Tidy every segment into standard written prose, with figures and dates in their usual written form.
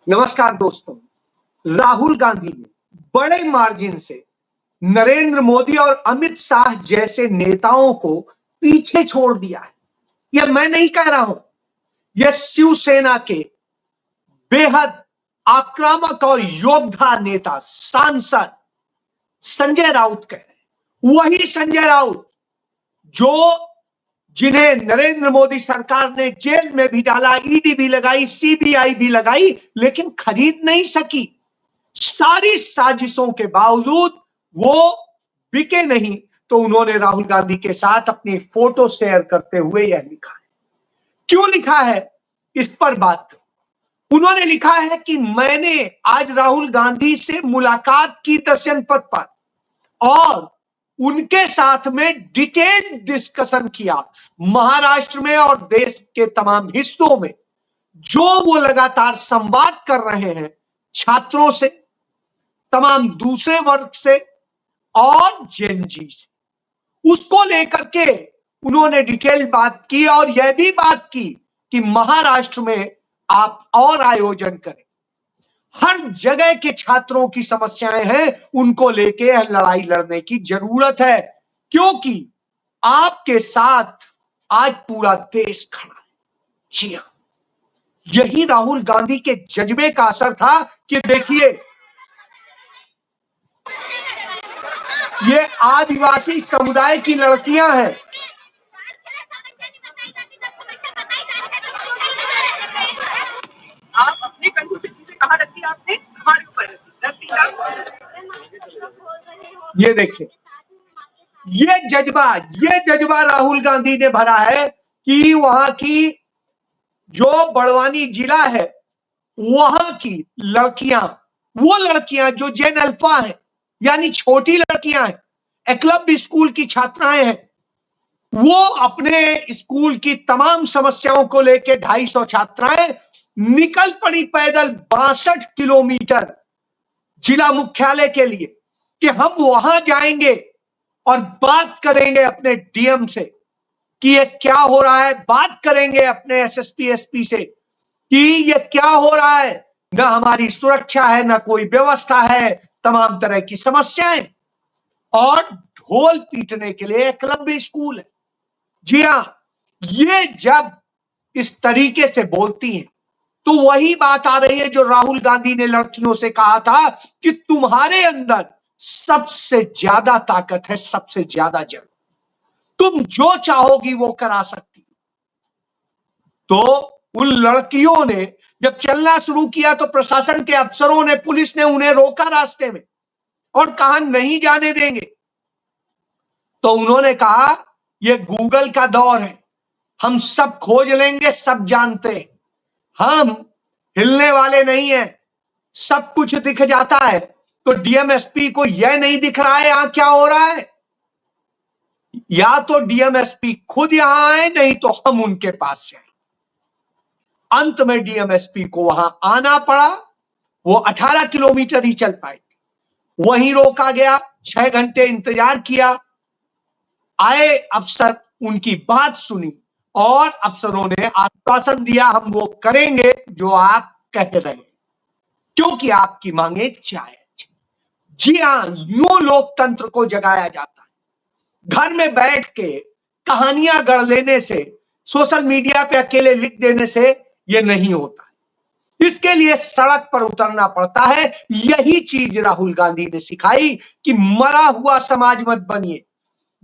नमस्कार दोस्तों। राहुल गांधी ने बड़े मार्जिन से नरेंद्र मोदी और अमित शाह जैसे नेताओं को पीछे छोड़ दिया है। यह मैं नहीं कह रहा हूं, यह शिवसेना के बेहद आक्रामक और योद्धा नेता सांसद संजय राउत कह रहे हैं। वही संजय राउत जो जिन्हें नरेंद्र मोदी सरकार ने जेल में भी डाला, ईडी भी लगाई, सीबीआई भी लगाई, लेकिन खरीद नहीं सकी। सारी साजिशों के बावजूद वो बिके नहीं, तो उन्होंने राहुल गांधी के साथ अपनी फोटो शेयर करते हुए यह लिखा है। क्यों लिखा है, इस पर बात करो। उन्होंने लिखा है कि मैंने आज राहुल गांधी से मुलाकात की दर्शन पथ पर और उनके साथ में डिटेल डिस्कशन किया। महाराष्ट्र में और देश के तमाम हिस्सों में जो वो लगातार संवाद कर रहे हैं छात्रों से, तमाम दूसरे वर्ग से और जेनजी से, उसको लेकर के उन्होंने डिटेल बात की और यह भी बात की कि महाराष्ट्र में आप और आयोजन करें। हर जगह के छात्रों की समस्याएं हैं, उनको लेके लड़ाई लड़ने की जरूरत है, क्योंकि आपके साथ आज पूरा देश खड़ा है। जी हां, यही राहुल गांधी के जज्बे का असर था कि देखिए, ये आदिवासी समुदाय की लड़कियां हैं। आप अपने कंधों पे चीजें कहाँ रखी आपने? हमारे ऊपर रखी ये देखिए, ये जज्बा राहुल गांधी ने भरा है कि वहां की जो बड़वानी जिला है, वहां की लड़कियां, वो लड़कियां जो जेन अल्फा हैं, यानी छोटी लड़कियां हैं, एकलव्य स्कूल की छात्राएं हैं, वो अपने स्कूल की तमाम समस्याओं को लेकर 250 छात्राएं निकल पड़ी पैदल 62 किलोमीटर जिला मुख्यालय के लिए कि हम वहां जाएंगे और बात करेंगे अपने डीएम से कि ये क्या हो रहा है, बात करेंगे अपने एसएसपी एसपी से कि ये क्या हो रहा है, ना हमारी सुरक्षा है, ना कोई व्यवस्था है, तमाम तरह की समस्याएं, और ढोल पीटने के लिए एकलव्य स्कूल है। जी हां, ये जब इस तरीके से बोलती हैं तो वही बात आ रही है जो राहुल गांधी ने लड़कियों से कहा था कि तुम्हारे अंदर सबसे ज्यादा ताकत है, सबसे ज्यादा जड़, तुम जो चाहोगी वो करा सकती। तो उन लड़कियों ने जब चलना शुरू किया तो प्रशासन के अफसरों ने, पुलिस ने उन्हें रोका रास्ते में और कहा नहीं जाने देंगे। तो उन्होंने कहा यह गूगल का दौर है, हम सब खोज लेंगे, सब जानते हैं, हम हिलने वाले नहीं हैं, सब कुछ दिख जाता है। तो डीएमएसपी को यह नहीं दिख रहा है यहां क्या हो रहा है, या तो डीएमएसपी खुद यहां आए, नहीं तो हम उनके पास जाए। अंत में डीएमएसपी को वहां आना पड़ा, वो 18 किलोमीटर ही चल पाए, वहीं रोका गया, 6 घंटे इंतजार किया, आए अफसर, उनकी बात सुनी और अफसरों ने आश्वासन दिया हम वो करेंगे जो आप कह रहे हैं, क्योंकि आपकी मांगे जायज। जी हां, यूं लोकतंत्र को जगाया जाता है। घर में बैठ के कहानियां गढ़ लेने से, सोशल मीडिया पे अकेले लिख देने से यह नहीं होता है। इसके लिए सड़क पर उतरना पड़ता है। यही चीज राहुल गांधी ने सिखाई कि मरा हुआ समाज मत बनिए,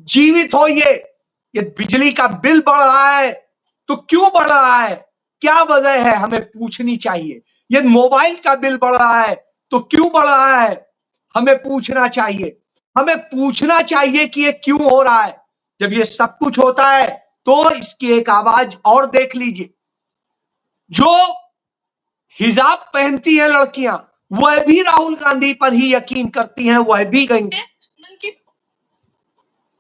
जीवित होइए। ये बिजली का बिल बढ़ रहा है तो क्यों बढ़ रहा है, क्या वजह है, हमें पूछनी चाहिए। ये मोबाइल का बिल बढ़ रहा है तो क्यों बढ़ रहा है, हमें पूछना चाहिए। हमें पूछना चाहिए कि ये क्यों हो रहा है। जब ये सब कुछ होता है तो इसकी एक आवाज और देख लीजिए। जो हिजाब पहनती है लड़कियां, वह भी राहुल गांधी पर ही यकीन करती हैं, वह भी कहेंगे।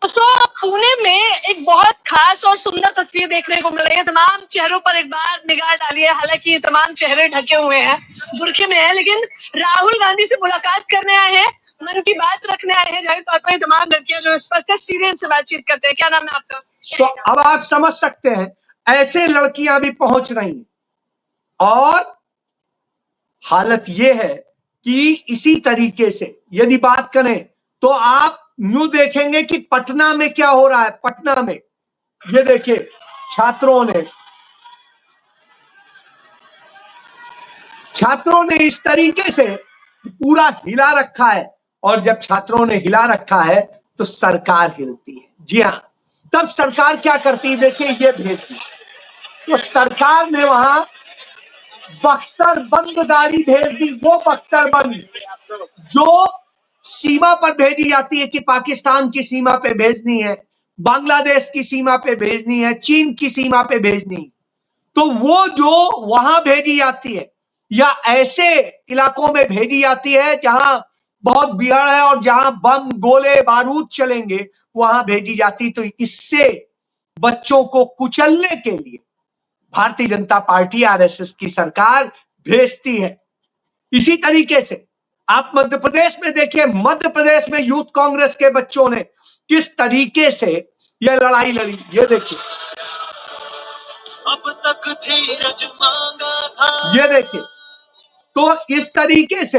तो पुणे में एक बहुत खास और सुंदर तस्वीर देखने को मिल रही है। तमाम चेहरों पर एक बार निगाह डालिए, हालांकि ये तमाम चेहरे ढके हुए हैं, बुरखे में है, लेकिन राहुल गांधी से मुलाकात करने आए हैं, मन की बात रखने आए हैं। जाहिर तौर पर तमाम लड़कियां जो इस वक्त सीधे इनसे बातचीत करते हैं। क्या नाम है आपका? तो अब आप समझ सकते हैं, ऐसे लड़कियां भी पहुंच रही हैं और हालत यह है कि इसी तरीके से यदि बात करें तो आप यूं देखेंगे कि पटना में क्या हो रहा है। पटना में ये देखिए छात्रों ने इस तरीके से पूरा हिला रखा है, और जब छात्रों ने हिला रखा है तो सरकार हिलती है। जी हां, तब सरकार क्या करती है, देखिए ये भेजती, तो सरकार ने वहां बख्तर बंद गाड़ी भेज दी। वो बख्तर बंद जो सीमा पर भेजी जाती है कि पाकिस्तान की सीमा पे भेजनी है, बांग्लादेश की सीमा पे भेजनी है, चीन की सीमा पे भेजनी है, तो वो जो वहां भेजी जाती है या ऐसे इलाकों में भेजी जाती है जहां बहुत भीड़ है और जहां बम गोले बारूद चलेंगे, वहां भेजी जाती। तो इससे बच्चों को कुचलने के लिए भारतीय जनता पार्टी आरएसएस की सरकार भेजती है। इसी तरीके से आप मध्य प्रदेश में देखिए, मध्य प्रदेश में यूथ कांग्रेस के बच्चों ने किस तरीके से यह लड़ाई लड़ी, ये देखिए। अब तक धीरज मांगा था, ये देखिए। तो इस तरीके से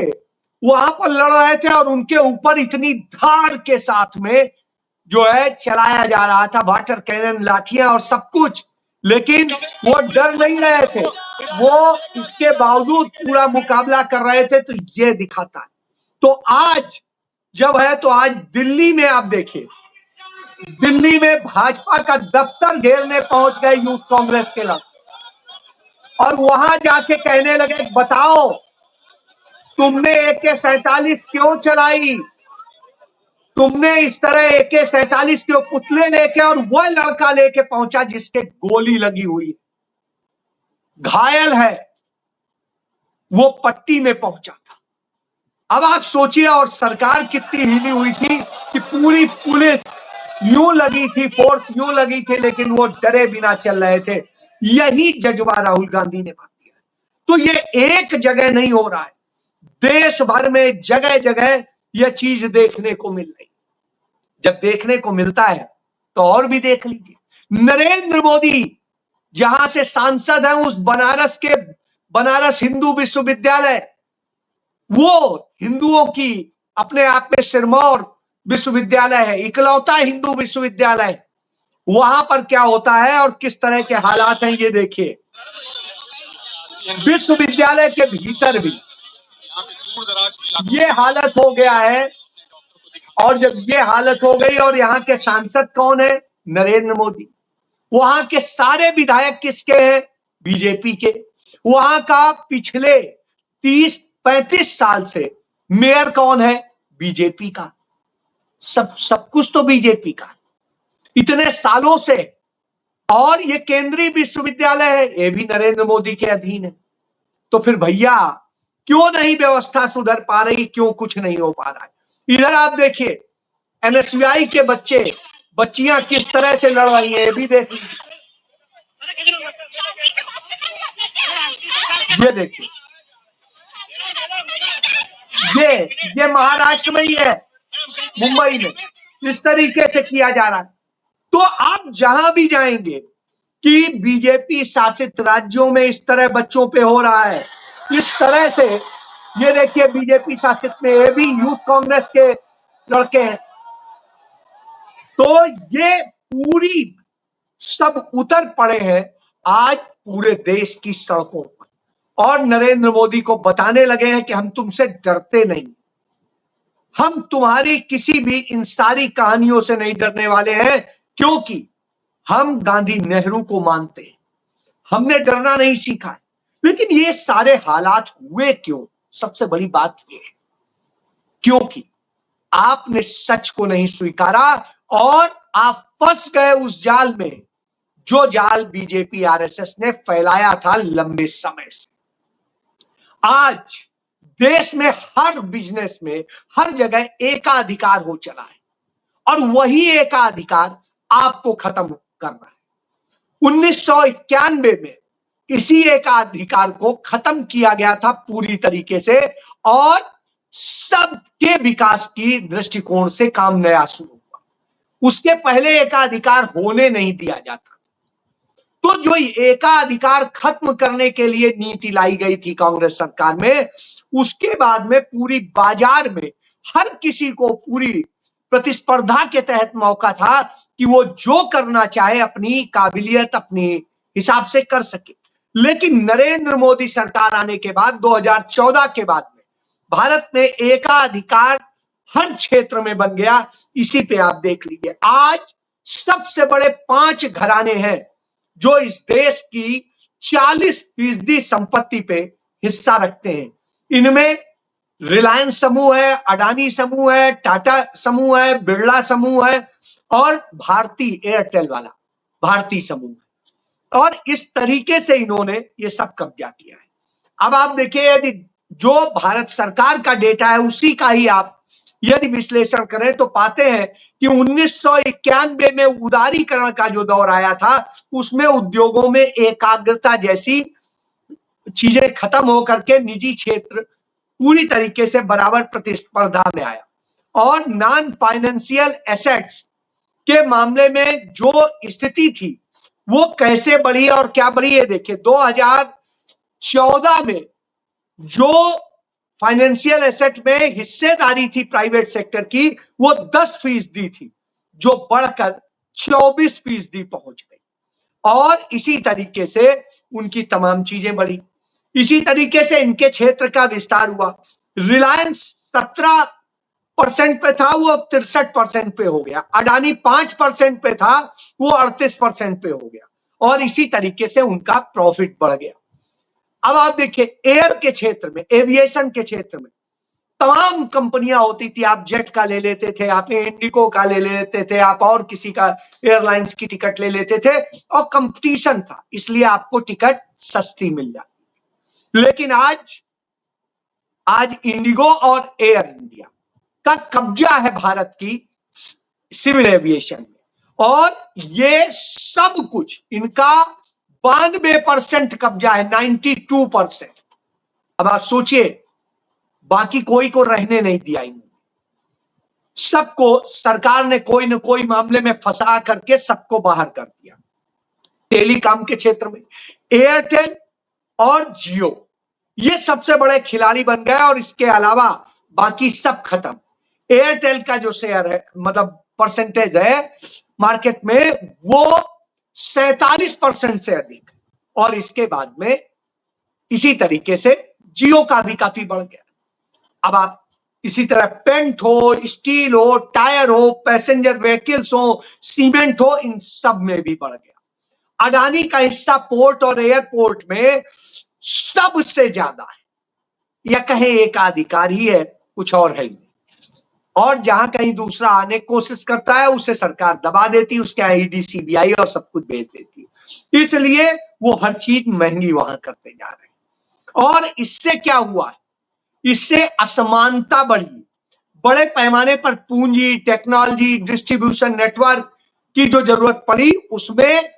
वहां पर लड़ रहे थे और उनके ऊपर इतनी धार के साथ में जो है चलाया जा रहा था वाटर कैनन, लाठियां और सब कुछ, लेकिन वो डर नहीं रहे थे, वो इसके बावजूद पूरा मुकाबला कर रहे थे। तो ये दिखाता है। तो आज जब है तो आज दिल्ली में आप देखिए, दिल्ली में भाजपा का दफ्तर घेरने पहुंच गए यूथ कांग्रेस के लोग, और वहां जाके कहने लगे बताओ तुमने AK-47 क्यों चलाई, तुमने इस तरह AK-47 के पुतले लेके, और वह लड़का लेके पहुंचा जिसके गोली लगी हुई है, घायल है, वो पट्टी में पहुंचा था। अब आप सोचिए, और सरकार कितनी हिली हुई थी कि पूरी पुलिस यूं लगी थी, फोर्स यूं लगी थी, लेकिन वो डरे बिना चल रहे थे। यही जज्बा राहुल गांधी ने बात दिया। तो ये एक जगह नहीं हो रहा है, देश भर में जगह जगह यह चीज देखने को मिल रही। जब देखने को मिलता है तो और भी देख लीजिए। नरेंद्र मोदी जहां से सांसद हैं, उस बनारस हिंदू विश्वविद्यालय, वो हिंदुओं की अपने आप में सिरमौर विश्वविद्यालय है, इकलौता हिंदू विश्वविद्यालय। वहां पर क्या होता है और किस तरह के हालात हैं, ये देखिए। विश्वविद्यालय के भीतर भी ये हालत हो गया है, और जब ये हालत हो गई, और यहाँ के सांसद कौन है, नरेंद्र मोदी। वहां के सारे विधायक किसके हैं, बीजेपी के। वहां का पिछले 30-35 साल से मेयर कौन है, बीजेपी का। सब कुछ तो बीजेपी का, इतने सालों से। और ये केंद्रीय विश्वविद्यालय है, ये भी नरेंद्र मोदी के अधीन है। तो फिर भैया क्यों नहीं व्यवस्था सुधर पा रही, क्यों कुछ नहीं हो पा रहा है। इधर आप देखिए NSUI के बच्चियां किस तरह से लड़ रही है, ये भी देखिए। ये देखिए, ये महाराष्ट्र में ही है, मुंबई में इस तरीके से किया जा रहा है। तो आप जहां भी जाएंगे कि बीजेपी शासित राज्यों में इस तरह बच्चों पे हो रहा है, इस तरह से। ये देखिए बीजेपी शासित में, ये भी यूथ कांग्रेस के लड़के हैं। तो ये पूरी सब उतर पड़े हैं आज पूरे देश की सड़कों पर, और नरेंद्र मोदी को बताने लगे हैं कि हम तुमसे डरते नहीं, हम तुम्हारी किसी भी इन सारी कहानियों से नहीं डरने वाले हैं, क्योंकि हम गांधी नेहरू को मानते हैं, हमने डरना नहीं सीखा है। लेकिन ये सारे हालात हुए क्यों, सबसे बड़ी बात ये है क्योंकि आपने सच को नहीं स्वीकारा, और आप फंस गए उस जाल में जो जाल बीजेपी आरएसएस ने फैलाया था लंबे समय से। आज देश में हर बिजनेस में, हर जगह एकाधिकार हो चला है, और वही एकाधिकार आपको खत्म करना है। 1991 में इसी एकाधिकार को खत्म किया गया था पूरी तरीके से, और सबके विकास की दृष्टिकोण से काम नया शुरू हुआ। उसके पहले एकाधिकार होने नहीं दिया जाता। तो जो एकाधिकार खत्म करने के लिए नीति लाई गई थी कांग्रेस सरकार में, उसके बाद में पूरी बाजार में हर किसी को पूरी प्रतिस्पर्धा के तहत मौका था कि वो जो करना चाहे अपनी काबिलियत अपनी हिसाब से कर सके। लेकिन नरेंद्र मोदी सरकार आने के बाद 2014 के बाद में भारत में एकाधिकार हर क्षेत्र में बन गया। इसी पे आप देख लीजिए, आज सबसे बड़े 5 घराने हैं जो इस देश की 40% संपत्ति पे हिस्सा रखते हैं। इनमें रिलायंस समूह है, अडानी समूह है, टाटा समूह है, बिरला समूह है और भारती एयरटेल वाला भारती समूह है। और इस तरीके से इन्होंने ये सब कब्जा किया है। अब आप देखिए, यदि जो भारत सरकार का डेटा है उसी का ही आप यदि विश्लेषण करें तो पाते हैं कि 1991 में उदारीकरण का जो दौर आया था उसमें उद्योगों में एकाग्रता जैसी चीजें खत्म होकर के निजी क्षेत्र पूरी तरीके से बराबर प्रतिस्पर्धा में आया। और नॉन फाइनेंशियल एसेट्स के मामले में जो स्थिति थी वो कैसे बढ़ी और क्या बढ़ी है देखिए। 2014 में जो फाइनेंशियल एसेट में हिस्सेदारी थी प्राइवेट सेक्टर की वो 10% थी, जो बढ़कर 24% पहुंच गई। और इसी तरीके से उनकी तमाम चीजें बढ़ी। इसी तरीके से इनके क्षेत्र का विस्तार हुआ। रिलायंस 17% पे था, वो अब 63% पे हो गया। अडानी 5% पे था, वो 38% पे हो गया। और इसी तरीके से उनका प्रॉफिट बढ़ गया। अब आप देखिए, एयर के क्षेत्र में, एविएशन के क्षेत्र में तमाम कंपनियां होती थी। आप जेट का ले लेते थे, आप इंडिगो का ले लेते थे, आप और किसी का एयरलाइंस की टिकट ले लेते थे और कंपटीशन था, इसलिए आपको टिकट सस्ती मिल जाती। लेकिन आज इंडिगो और एयर इंडिया का कब्जा है भारत की सिविल एविएशन में। और ये सब कुछ इनका 92% कब्जा है, 92%। अब आप सोचिए, बाकी कोई को रहने नहीं दिया इन्होंने। सबको सरकार ने कोई न कोई मामले में फंसा करके सबको बाहर कर दिया। टेलीकॉम के क्षेत्र में एयरटेल और जियो ये सबसे बड़े खिलाड़ी बन गए और इसके अलावा बाकी सब खत्म। एयरटेल का जो शेयर है, मतलब परसेंटेज है मार्केट में, वो 47% से अधिक। और इसके बाद में इसी तरीके से जियो का भी काफी बढ़ गया। अब आप इसी तरह पेंट हो, स्टील हो, टायर हो, पैसेंजर व्हीकल्स हो, सीमेंट हो, इन सब में भी बढ़ गया। अडानी का हिस्सा पोर्ट और एयरपोर्ट में सबसे ज्यादा है, या कहें एकाधिकार ही है, कुछ और है ही। और जहां कहीं दूसरा आने की कोशिश करता है उसे सरकार दबा देती, उसके ईडी सीबीआई और सब कुछ भेज देती है। इसलिए वो हर चीज महंगी वहां करते जा रहे हैं। और इससे क्या हुआ है, इससे असमानता बढ़ी। बड़े पैमाने पर पूंजी, टेक्नोलॉजी, डिस्ट्रीब्यूशन नेटवर्क की जो जरूरत पड़ी उसमें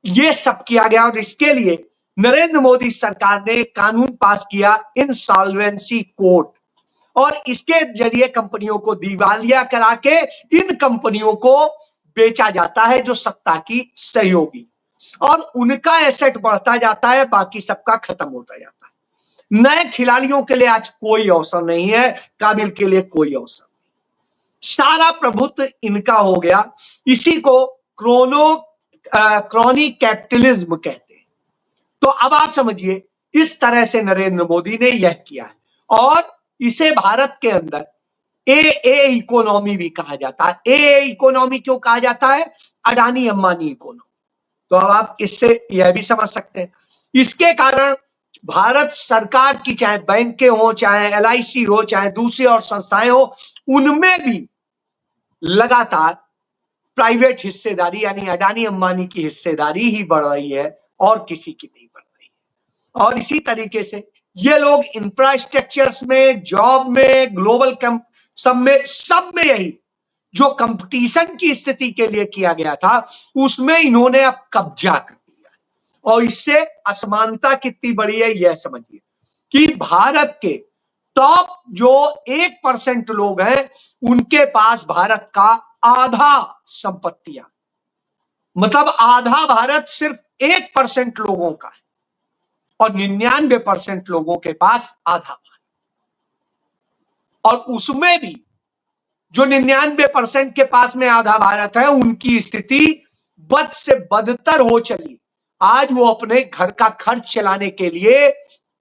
ये सब किया गया। और इसके लिए नरेंद्र मोदी सरकार ने कानून पास किया, इंसॉल्वेंसी कोड। और इसके जरिए कंपनियों को दिवालिया करा के इन कंपनियों को बेचा जाता है जो सत्ता की सहयोगी, और उनका एसेट बढ़ता जाता है, बाकी सबका खत्म होता जाता है। नए खिलाड़ियों के लिए आज कोई अवसर नहीं है, काबिल के लिए कोई अवसर नहीं। सारा प्रभुत्व इनका हो गया। इसी को क्रॉनी कैपिटलिज्म कहते हैं। तो अब आप समझिए, इस तरह से नरेंद्र मोदी ने यह किया है। और इसे भारत के अंदर ए इकोनॉमी भी कहा जाता है। ए इकोनॉमी क्यों कहा जाता है? अडानी अंबानी इकोनॉमी। तो अब आप इससे यह भी समझ सकते हैं, इसके कारण भारत सरकार की चाहे बैंकें हो, चाहे एलआईसी हो, चाहे दूसरी और संस्थाएं हो, उनमें भी लगातार प्राइवेट हिस्सेदारी यानी अडानी अंबानी की हिस्सेदारी ही बढ़ रही है और किसी की नहीं बढ़ रही है। और इसी तरीके से ये लोग इंफ्रास्ट्रक्चर्स में, जॉब में, ग्लोबल सब में यही जो कंपटीशन की स्थिति के लिए किया गया था उसमें इन्होंने अब कब्जा कर लिया। और इससे असमानता कितनी बड़ी है यह समझिए कि भारत के टॉप जो 1% लोग हैं उनके पास भारत का आधा संपत्तियां, मतलब आधा भारत सिर्फ 1% लोगों का है और 99% लोगों के पास आधा भारत। और उसमें भी जो 99% के पास में आधा भारत है, उनकी स्थिति बद से बदतर हो चली। आज वो अपने घर का खर्च चलाने के लिए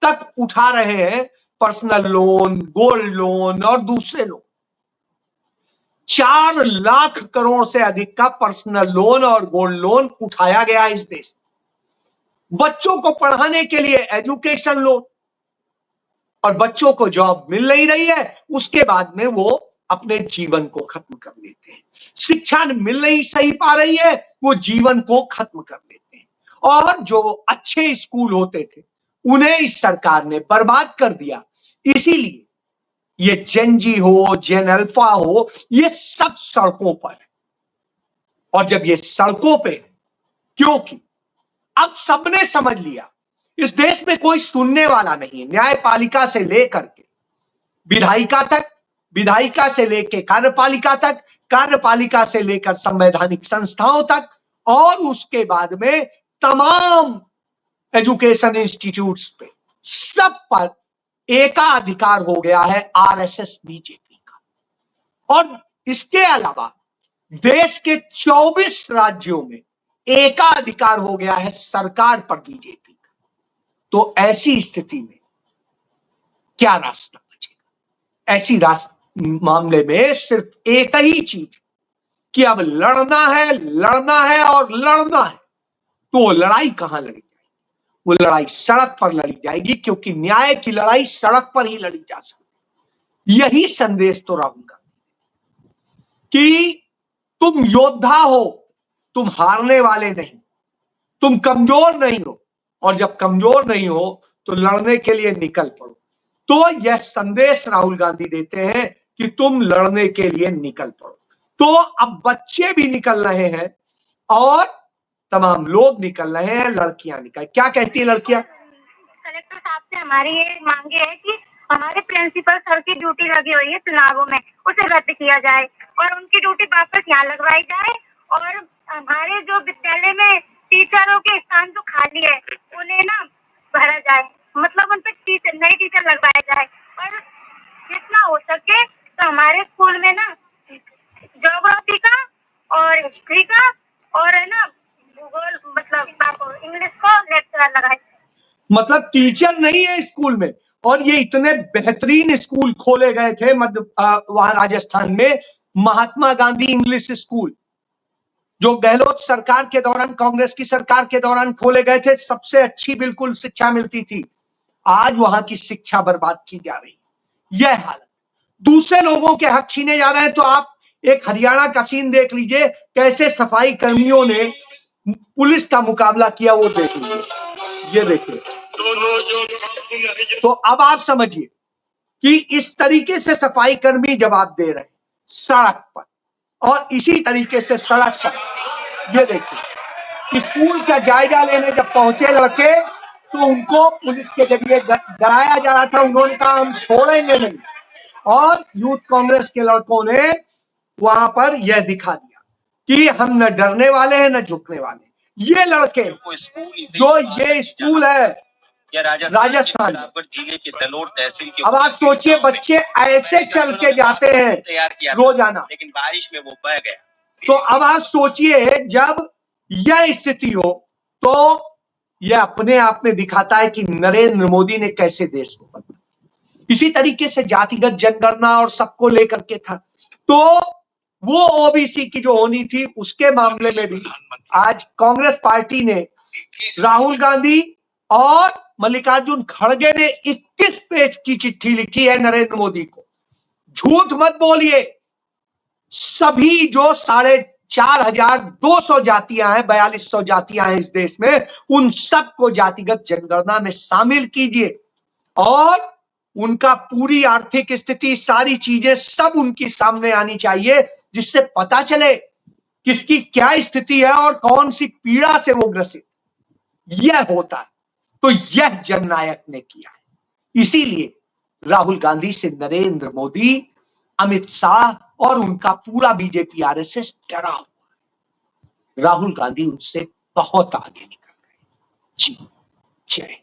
तक उठा रहे हैं पर्सनल लोन, गोल्ड लोन और दूसरे लोन। 4 लाख करोड़ से अधिक का पर्सनल लोन और गोल्ड लोन उठाया गया इस देश में। बच्चों को पढ़ाने के लिए एजुकेशन लोन, और बच्चों को जॉब मिल नहीं रही है, उसके बाद में वो अपने जीवन को खत्म कर लेते हैं। शिक्षा मिल नहीं सही पा रही है, वो जीवन को खत्म कर लेते हैं। और जो अच्छे स्कूल होते थे उन्हें इस सरकार ने बर्बाद कर दिया। इसीलिए ये जेन जी हो, जेन अल्फा हो, ये सब सड़कों पर है। और जब ये सड़कों पे, क्योंकि अब सबने समझ लिया इस देश में कोई सुनने वाला नहीं है। न्यायपालिका से लेकर के विधायिका तक, विधायिका से लेकर कार्यपालिका तक, कार्यपालिका से लेकर संवैधानिक संस्थाओं तक, और उसके बाद में तमाम एजुकेशन इंस्टीट्यूट्स पे, सब पर एकाधिकार हो गया है आरएसएस बीजेपी का। और इसके अलावा देश के 24 राज्यों में एकाधिकार हो गया है सरकार पर बीजेपी का। तो ऐसी स्थिति में क्या रास्ता बचेगा? ऐसी मामले में सिर्फ एक ही चीज कि अब लड़ना है, लड़ना है और लड़ना है। तो वो लड़ाई कहां लड़ी जाएगी? वो लड़ाई सड़क पर लड़ी जाएगी, क्योंकि न्याय की लड़ाई सड़क पर ही लड़ी जा सकती। यही संदेश तो राहुल गांधी कि तुम योद्धा हो, तुम हारने वाले नहीं, तुम कमजोर नहीं हो, और जब कमजोर नहीं हो तो लड़ने के लिए निकल पड़ो। तो यह संदेश राहुल गांधी देते हैं कि तुम लड़ने के लिए निकल पड़ो। तो अब बच्चे भी निकल रहे हैं और तमाम लोग निकल रहे हैं, लड़कियां निकल। क्या कहती है लड़कियां? कलेक्टर साहब से हमारी ये मांगे है कि हमारे प्रिंसिपल सर की ड्यूटी लगी हुई है चुनावों में, उसे रद्द किया जाए और उनकी ड्यूटी वापस यहाँ लगवाई जाए। और हमारे जो विद्यालय में टीचरों के स्थान जो खाली है उन्हें ना भरा जाए, मतलब उन पर नए टीचर लगवाए जाए। और जितना हो सके तो हमारे स्कूल में ना ज्योग्राफी का और हिस्ट्री का और है ना भूगोल, मतलब इंग्लिश को लेक्चर लगाए। मतलब टीचर नहीं है स्कूल में। और ये इतने बेहतरीन स्कूल खोले गए थे वहां राजस्थान में, महात्मा गांधी इंग्लिश स्कूल, जो गहलोत सरकार के दौरान, कांग्रेस की सरकार के दौरान खोले गए थे। सबसे अच्छी बिल्कुल शिक्षा मिलती थी। आज वहां की शिक्षा बर्बाद की जा रही, यह हालत। दूसरे लोगों के हक छीने जा रहे हैं। तो आप एक हरियाणा का सीन देख लीजिए, कैसे सफाई कर्मियों ने पुलिस का मुकाबला किया, वो देख लीजिए, ये देखिए। तो अब आप समझिए कि इस तरीके से सफाई कर्मी जवाब दे रहे हैं सड़क पर, और इसी तरीके से सड़क पर ये देखिए स्कूल का जायजा लेने जब पहुंचे लड़के, तो उनको पुलिस के जरिए डराया जा रहा था। उन्होंने कहा हम छोड़ेंगे नहीं, और यूथ कांग्रेस के लड़कों ने वहां पर यह दिखा दिया कि हम न डरने वाले हैं न झुकने वाले। ये लड़के जो ये स्कूल है राजस्थान जिले के दलोर तहसील के, अब आप सोचिए बच्चे ऐसे चल के जाते हैं रोजाना, लेकिन बारिश में वो बह गया। तो अब आप सोचिए जब यह स्थिति हो, तो यह अपने आप में दिखाता है कि नरेंद्र मोदी ने कैसे देश को बदला। इसी तरीके से जातिगत जनगणना और सबको लेकर के था, तो वो ओबीसी की जो होनी थी उसके मामले में भी आज कांग्रेस पार्टी ने, राहुल गांधी और मल्लिकार्जुन खड़गे ने 21 पेज की चिट्ठी लिखी है नरेंद्र मोदी को। झूठ मत बोलिए, सभी जो 4,200 जातियां हैं, 4,200 जातियां हैं इस देश में, उन सबको जातिगत जनगणना में शामिल कीजिए, और उनका पूरी आर्थिक स्थिति, सारी चीजें सब उनकी सामने आनी चाहिए, जिससे पता चले किसकी क्या स्थिति है और कौन सी पीड़ा से वो ग्रसित। यह होता है, तो यह जननायक ने किया है। इसीलिए राहुल गांधी से नरेंद्र मोदी, अमित शाह और उनका पूरा बीजेपी आरएसएस डरा हुआ है। राहुल गांधी उनसे बहुत आगे निकल गए। जी जय